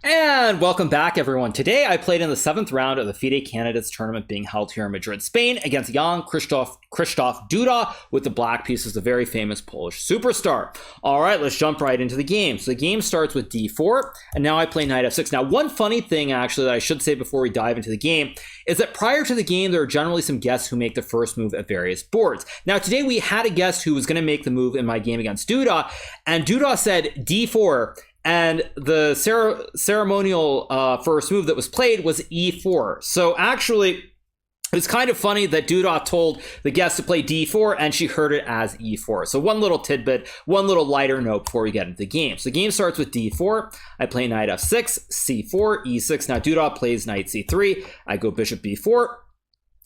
And welcome back, everyone. Today I played in the 7th round of the FIDE Candidates tournament being held here in Madrid, Spain, against Jan-Krzysztof Duda with the black pieces, the very famous Polish superstar. All right, let's jump right into the game. So the game starts with d4, and now I play knight f6. Now, one funny thing, actually, that I should say before we dive into the game is that prior to the game, there are generally some guests who make the first move at various boards. Now, today we had a guest who was going to make the move in my game against Duda, and Duda said d4, and the ceremonial first move that was played was e4. So actually, it's kind of funny that Duda told the guest to play d4 and she heard it as e4. So one little tidbit, one little lighter note before we get into the game. So the game starts with d4. I play knight f6, c4, e6. Now Duda plays knight c3. I go bishop b4.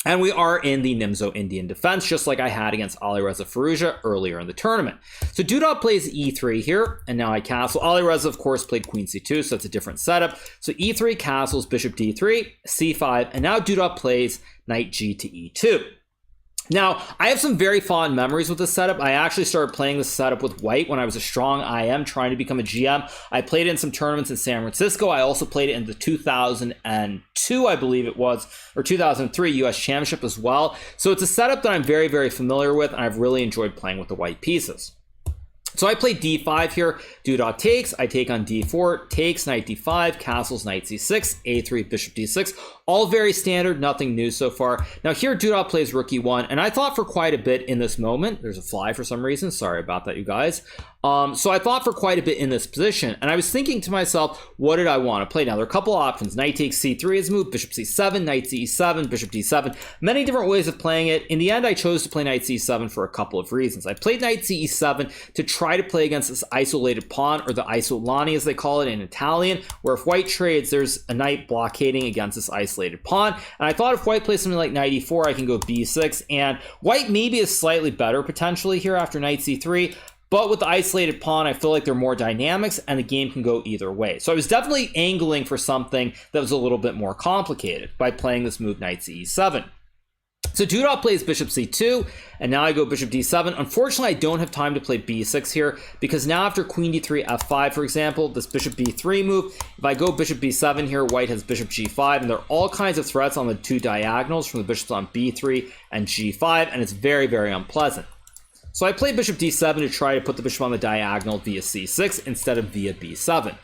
And we are in the Nimzo Indian defense, just like I had against Alireza Firouzja earlier in the tournament. So Duda plays e3 here, and now I castle. Alireza, of course, played queen c2, so that's a different setup. So e3 castles, bishop d3, c5, and now Duda plays knight g to e2. Now, I have some very fond memories with this setup. I actually started playing this setup with white when I was a strong IM trying to become a GM. I played it in some tournaments in San Francisco. I also played it in the 2002, I believe it was, or 2003 US Championship as well. So it's a setup that I'm very, very familiar with, and I've really enjoyed playing with the white pieces. So I play d5 here, Duda takes, I take on d4, takes, knight d5, castles, knight c6, a3, bishop d6, all very standard, nothing new so far. Now here Duda plays rook e1, and I thought for quite a bit in this moment. There's a fly for some reason, sorry about that, you guys. So I thought for quite a bit in this position, and I was thinking to myself, what did I want to play? Now there are a couple options. Knight takes c3 is move, bishop c7, knight c7, bishop d7, many different ways of playing it. In the end, I chose to play knight c7 for a couple of reasons. I played knight ce7 to try to play against this isolated pawn, or the isolani as they call it in Italian, where if white trades, there's a knight blockading against this isolated pawn. And I thought if white plays something like knight e4, I can go b6, and white maybe is slightly better potentially here after knight c3. But with the isolated pawn, I feel like there are more dynamics and the game can go either way. So I was definitely angling for something that was a little bit more complicated by playing this move knight c7. So Duda plays bishop c2, and now I go bishop d7. Unfortunately, I don't have time to play b6 here, because now after queen d3, f5, for example, this bishop b3 move, if I go bishop b7 here, white has bishop g5, and there are all kinds of threats on the two diagonals from the bishops on b3 and g5, and it's very, very unpleasant. So I play bishop d7 to try to put the bishop on the diagonal via c6 instead of via b7.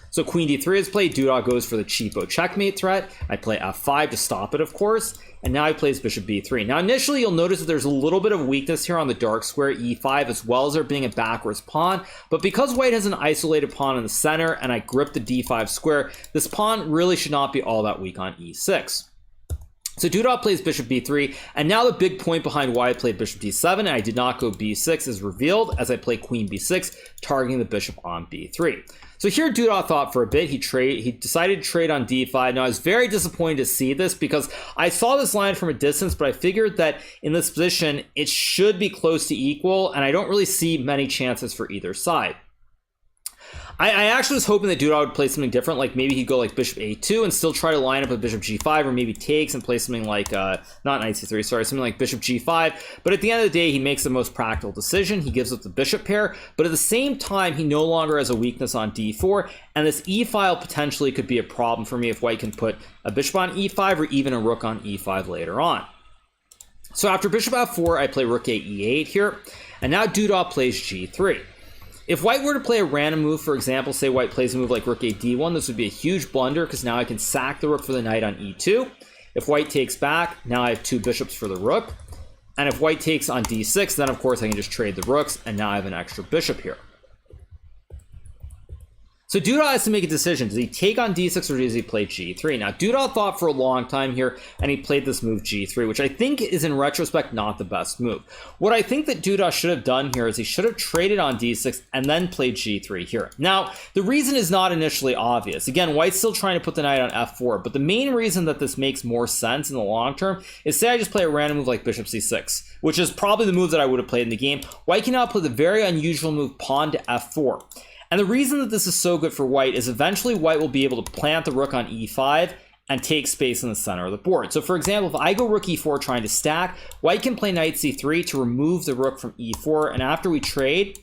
So queen d3 is played, Duda goes for the cheapo checkmate threat. I play f5 to stop it, of course, and now he plays bishop b3. Now initially you'll notice that there's a little bit of weakness here on the dark square e5, as well as there being a backwards pawn, but because white has an isolated pawn in the center and I grip the d5 square, this pawn really should not be all that weak on e6. So Duda plays bishop b3, and now the big point behind why I played bishop d7 and I did not go b6 is revealed as I play queen b6, targeting the bishop on b3. So here Duda thought for a bit. He decided to trade on d5. Now I was very disappointed to see this because I saw this line from a distance, but I figured that in this position it should be close to equal, and I don't really see many chances for either side. I actually was hoping that Duda would play something different, like maybe he'd go like bishop a2 and still try to line up a bishop g5, or maybe takes and play something like, not knight c3, sorry, something like bishop g5. But at the end of the day, he makes the most practical decision. He gives up the bishop pair, but at the same time, he no longer has a weakness on d4, and this e file potentially could be a problem for me if white can put a bishop on e5 or even a rook on e5 later on. So after bishop f4, I play rook a e8 here, and now Duda plays g3. If white were to play a random move, for example, say white plays a move like rook a d1, this would be a huge blunder because now I can sack the rook for the knight on e2. If white takes back, now I have two bishops for the rook. And if white takes on d6, then of course I can just trade the rooks, and now I have an extra bishop here. So Duda has to make a decision. Does he take on d6 or does he play g3? Now, Duda thought for a long time here, and he played this move g3, which I think is, in retrospect, not the best move. What I think that Duda should have done here is he should have traded on d6 and then played g3 here. Now, the reason is not initially obvious. Again, white's still trying to put the knight on f4, but the main reason that this makes more sense in the long term is, say I just play a random move like bishop c6, which is probably the move that I would have played in the game. White can now play the very unusual move pawn to f4. And the reason that this is so good for white is eventually white will be able to plant the rook on e5 and take space in the center of the board. So for example, if I go rook e4 trying to stack, white can play knight c3 to remove the rook from e4, and after we trade,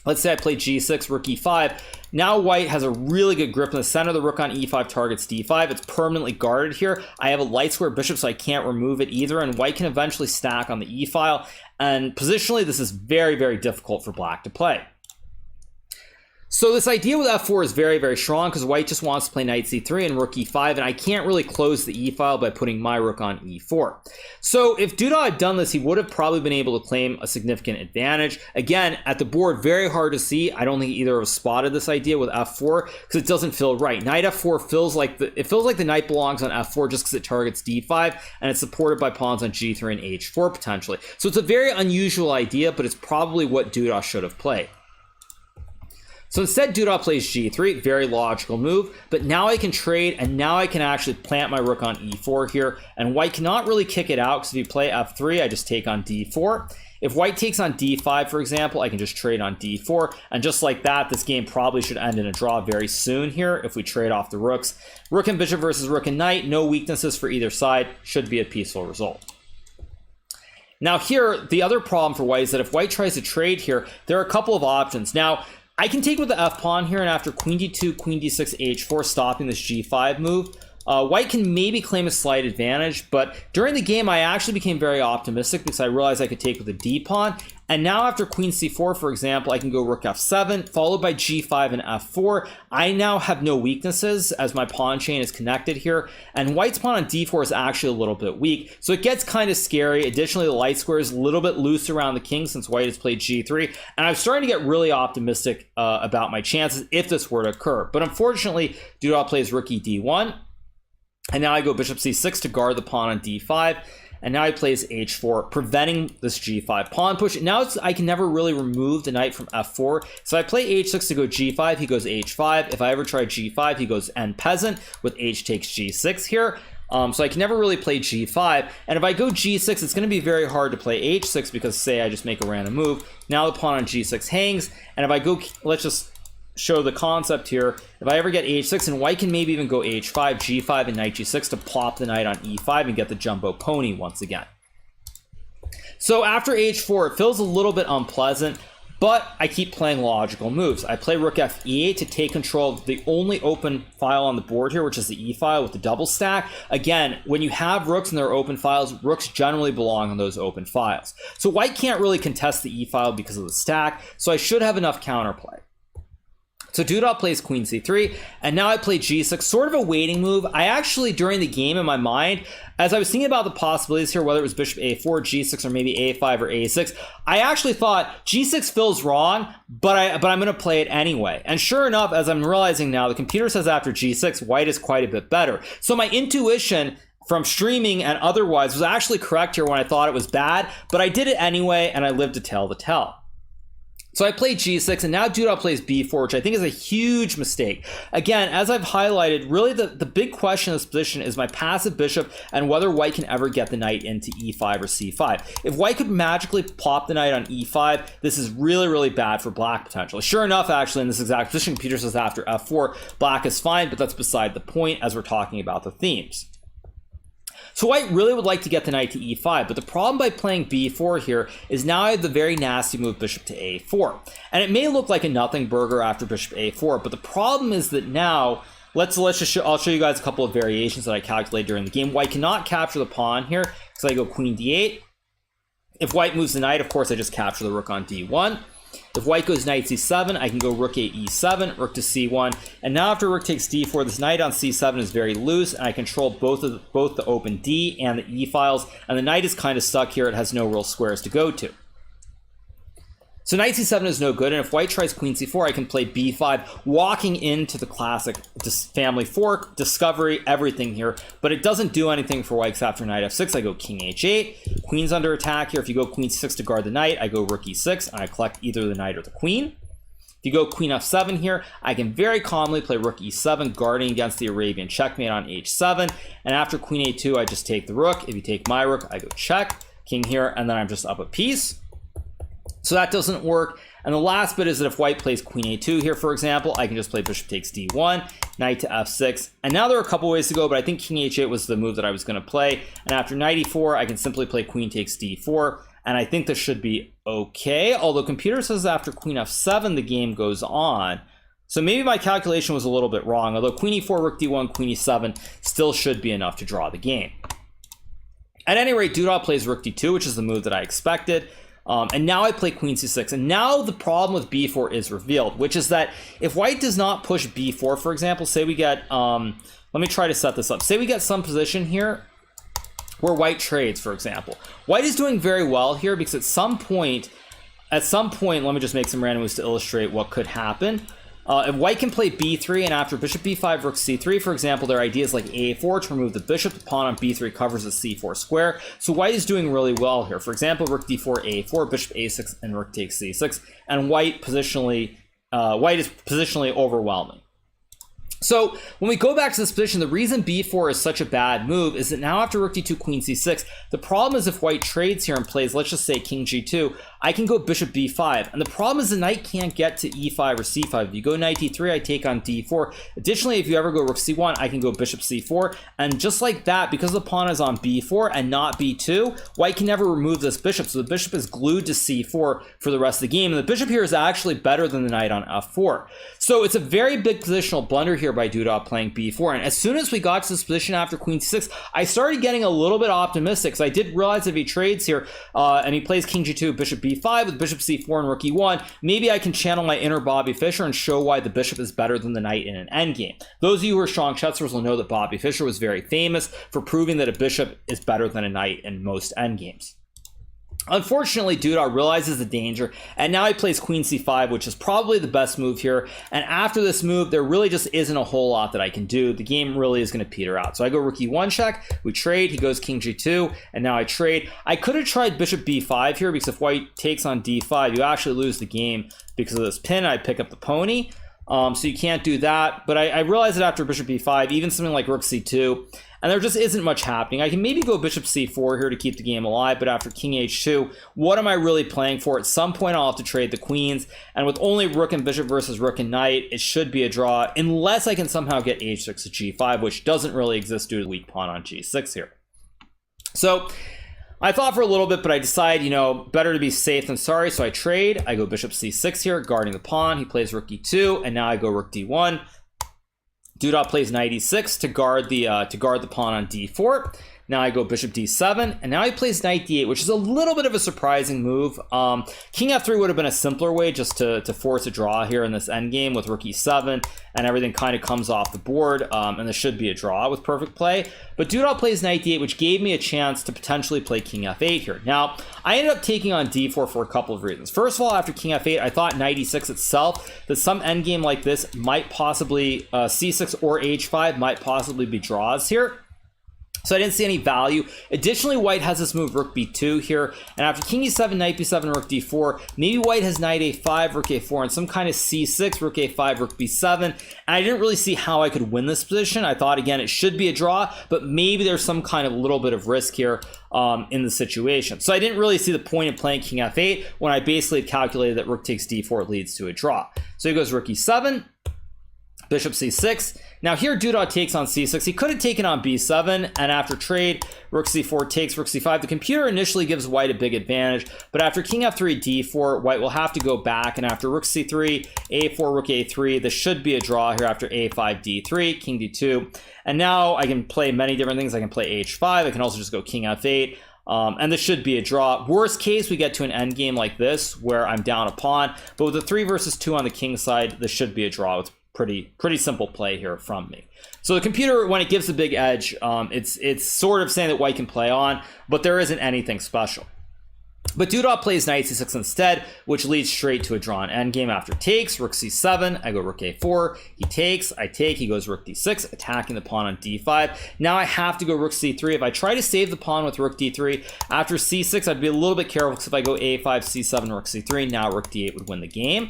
Let's say I play g6, rook e5. Now white has a really good grip in the center. The rook on e5 targets d5. It's permanently guarded here. I have a light square bishop, so I can't remove it either, and white can eventually stack on the e file. And positionally, this is very, very difficult for black to play. So this idea with f4 is very, very strong because white just wants to play knight c3 and rook e5, and I can't really close the e file by putting my rook on e4. So if Duda had done this, he would have probably been able to claim a significant advantage. Again, at the board, very hard to see. I don't think either of us spotted this idea with f4 because it doesn't feel right. Knight f4 feels like the knight belongs on f4 just because it targets d5, and it's supported by pawns on g3 and h4 potentially. So it's a very unusual idea, but it's probably what Duda should have played. So instead, Duda plays g3, very logical move, but now I can trade, and now I can actually plant my rook on e4 here, and white cannot really kick it out, because if you play f3, I just take on d4. If white takes on d5, for example, I can just trade on d4, and just like that, this game probably should end in a draw very soon here if we trade off the rooks. Rook and bishop versus rook and knight, no weaknesses for either side, should be a peaceful result. Now here, the other problem for white is that if white tries to trade here, there are a couple of options. Now, I can take with the f-pawn here, and after queen d2, queen d6, h4, stopping this g5 move, white can maybe claim a slight advantage, but during the game, I actually became very optimistic because I realized I could take with the d-pawn, and now after queen c4, for example, I can go rook f7, followed by g5 and f4. I now have no weaknesses as my pawn chain is connected here, and white's pawn on d4 is actually a little bit weak, so it gets kind of scary. Additionally, the light square is a little bit loose around the king since white has played g3, and I'm starting to get really optimistic about my chances if this were to occur. But unfortunately, Duda plays rook e d1, and now I go bishop c6 to guard the pawn on d5, and now he plays h4, preventing this g5 pawn push. Now I can never really remove the knight from f4, so I play h6 to go g5, he goes h5. If I ever try g5, he goes n peasant with h takes g6 here. So I can never really play g5, and if I go g6, it's going to be very hard to play h6 because, say, I just make a random move. Now the pawn on g6 hangs, and if I go, let's just show the concept here. If I ever get h6, and white can maybe even go h5, g5, and knight g6 to plop the knight on e5 and get the jumbo pony once again. So after h4, it feels a little bit unpleasant, but I keep playing logical moves. I play rook f e8 to take control of the only open file on the board here, which is the e file with the double stack. Again, when you have rooks and there are open files, rooks generally belong on those open files. So white can't really contest the e file because of the stack, so I should have enough counterplay. So Duda plays queen c3, and now I play g6, sort of a waiting move. I actually, during the game in my mind, as I was thinking about the possibilities here, whether it was bishop a4, g6, or maybe a5 or a6, I actually thought g6 feels wrong, but I'm going to play it anyway. And sure enough, as I'm realizing now, the computer says after g6, white is quite a bit better. So my intuition from streaming and otherwise was actually correct here when I thought it was bad, but I did it anyway, and I lived to tell the tale. So I played g6, and now Duda plays b4, which I think is a huge mistake. Again, as I've highlighted, really the big question in this position is my passive bishop and whether white can ever get the knight into e5 or c5. If white could magically plop the knight on e5, this is really, really bad for black potentially. Sure enough, actually, in this exact position, computer says after f4, black is fine, but that's beside the point as we're talking about the themes. So white really would like to get the knight to e5, but the problem by playing b4 here is now I have the very nasty move bishop to a4. And it may look like a nothing burger after bishop a4, but the problem is that now, I'll show you guys a couple of variations that I calculated during the game. White cannot capture the pawn here, so I go queen d8. If white moves the knight, of course, I just capture the rook on d1. If white goes knight c7, I can go rook a e7, rook to c1, and now after rook takes d4, this knight on c7 is very loose, and I control both the open d and the e files, and the knight is kind of stuck here. It has no real squares to go to. So knight c7 is no good, and if white tries queen c4, I can play b5, walking into the classic family fork, discovery, everything here, but it doesn't do anything for white, because after knight f6, I go king h8, queen's under attack here. If you go queen c6 to guard the knight, I go rook e6, and I collect either the knight or the queen. If you go queen f7 here, I can very calmly play rook e7, guarding against the Arabian checkmate on h7, and after queen a2, I just take the rook. If you take my rook, I go check, king here, and then I'm just up a piece. So that doesn't work. And the last bit is that if white plays queen a2 here, for example, I can just play bishop takes d1, knight to f6. And now there are a couple ways to go, but I think king h8 was the move that I was going to play. And after knight e4, I can simply play queen takes d4. and I think this should be okay, although computer says after queen f7 the game goes on. So maybe my calculation was a little bit wrong, although queen e4, rook d1, queen e7 still should be enough to draw the game. At any rate, Duda plays rook d2, which is the move that I expected. And now I play queen c6, and now the problem with b4 is revealed, which is that if white does not push b4, for example, say we get, let me try to set this up. Say we get some position here where white trades, for example. White is doing very well here because at some point, let me just make some random moves to illustrate what could happen. If white can play b3 and after bishop b5, rook c3, for example, there are ideas like a4 to remove the bishop. The pawn on b3 covers the c4 square. So white is doing really well here. For example, rook d4, a4, bishop a6, and rook takes c6. And white is positionally overwhelming. So when we go back to this position, the reason b4 is such a bad move is that now after rook d2, queen c6, the problem is if white trades here and plays, let's just say king g2, I can go bishop b5. And the problem is the knight can't get to e5 or c5. If you go knight d3, I take on d4. Additionally, if you ever go rook c1, I can go bishop c4. And just like that, because the pawn is on b4 and not b2, white can never remove this bishop. So the bishop is glued to c4 for the rest of the game. And the bishop here is actually better than the knight on f4. So it's a very big positional blunder here by Duda playing b4. And as soon as we got to this position after queen c6, I started getting a little bit optimistic. So I did realize if he trades here and he plays king g2, bishop b5 with bishop c4 and rook e1, maybe I can channel my inner Bobby Fischer and show why the bishop is better than the knight in an endgame. Those of you who are strong Chetzers will know that Bobby Fischer was very famous for proving that a bishop is better than a knight in most endgames. Unfortunately, Duda realizes the danger, and now he plays queen c5, which is probably the best move here. And after this move, there really just isn't a whole lot that I can do. The game really is going to peter out. So I go rook e1 check, we trade, he goes king g2, and now I trade. I could have tried bishop b5 here, because if white takes on d5, you actually lose the game because of this pin. I pick up the pony, so you can't do that. But I realized that after bishop b5, even something like rook c2, and there just isn't much happening. I can maybe go bishop c4 here to keep the game alive, but after king h2, what am I really playing for? At some point, I'll have to trade the queens, and with only rook and bishop versus rook and knight, it should be a draw, unless I can somehow get h6 to g5, which doesn't really exist due to the weak pawn on g6 here. So I thought for a little bit, but I decided, better to be safe than sorry, so I trade. I go bishop c6 here, guarding the pawn. He plays rook e2, and now I go rook d1. Duda plays knight e6 to guard the pawn on d4. Now I go bishop d7, and now he plays knight d8, which is a little bit of a surprising move. King f3 would have been a simpler way just to force a draw here in this endgame with rook e7, and everything kind of comes off the board, and this should be a draw with perfect play. But Duda plays knight d8, which gave me a chance to potentially play king f8 here. Now, I ended up taking on d4 for a couple of reasons. First of all, after king f8, I thought knight e6 itself, that some endgame like this might possibly, c6 or h5 might possibly be draws here. So I didn't see any value. Additionally, white has this move rook b2 here, and after king e7, knight b7, rook d4, maybe white has knight a5, rook a4, and some kind of c6, rook a5, rook b7, and I didn't really see how I could win this position. I thought, again, it should be a draw, but maybe there's some kind of little bit of risk here in the situation. So I didn't really see the point in playing king f8 when I basically calculated that rook takes d4 leads to a draw. So he goes rook e7, bishop c6. Now here Duda takes on c6. He could have taken on b7, and after trade, rook c4 takes rook c5. The computer initially gives white a big advantage, but after king f3, d4, white will have to go back, and after rook c3, a4, rook a3, this should be a draw here after a5, d3, king d2. And now I can play many different things. I can play h5. I can also just go king f8. And this should be a draw. Worst case, we get to an end game like this where I'm down a pawn, but with a 3 versus 2 on the king side, this should be a draw with pretty simple play here from me. So the computer, when it gives the big edge, it's sort of saying that white can play on, but there isn't anything special. But Duda plays knight c6 instead, which leads straight to a drawn endgame after takes, rook c7, I go rook a4, he takes, I take, he goes rook d6, attacking the pawn on d5. Now I have to go rook c3. If I try to save the pawn with rook d3, after c6, I'd be a little bit careful, because if I go a5, c7, rook c3, now rook d8 would win the game.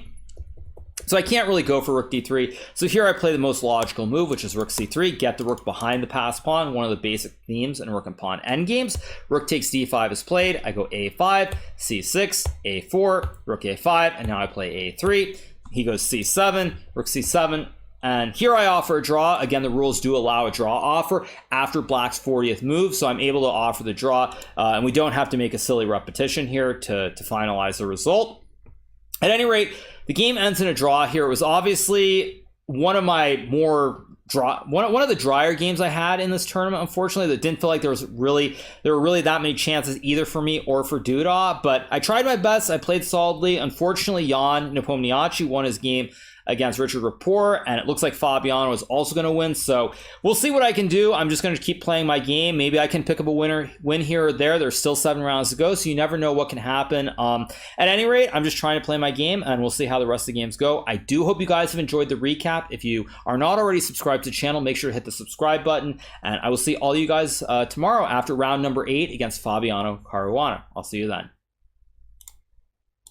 So I can't really go for rook d3. So here I play the most logical move, which is rook c3, get the rook behind the passed pawn, one of the basic themes in rook and pawn endgames. Rook takes d5 is played. I go a5, c6, a4, rook a5, and now I play a3. He goes c7, rook c7, And here I offer a draw. Again, the rules do allow a draw offer after black's 40th move, so I'm able to offer the draw, and we don't have to make a silly repetition here to finalize the result. At any rate, the game ends in a draw here. It was obviously one of my more one of the drier games I had in this tournament, unfortunately, that didn't feel like there were really that many chances either for me or for Duda, but I tried my best. I played solidly. Unfortunately, Jan Nepomniachtchi won his game against Richard Rapport, and it looks like Fabiano is also going to win, so we'll see what I can do. I'm just going to keep playing my game. Maybe I can pick up a win here or there. There's still 7 rounds to go, so you never know what can happen. At any rate, I'm just trying to play my game, and we'll see how the rest of the games go. I do hope you guys have enjoyed the recap. If you are not already subscribed to the channel, make sure to hit the subscribe button, and I will see all you guys tomorrow after round number 8 against Fabiano Caruana. I'll see you then.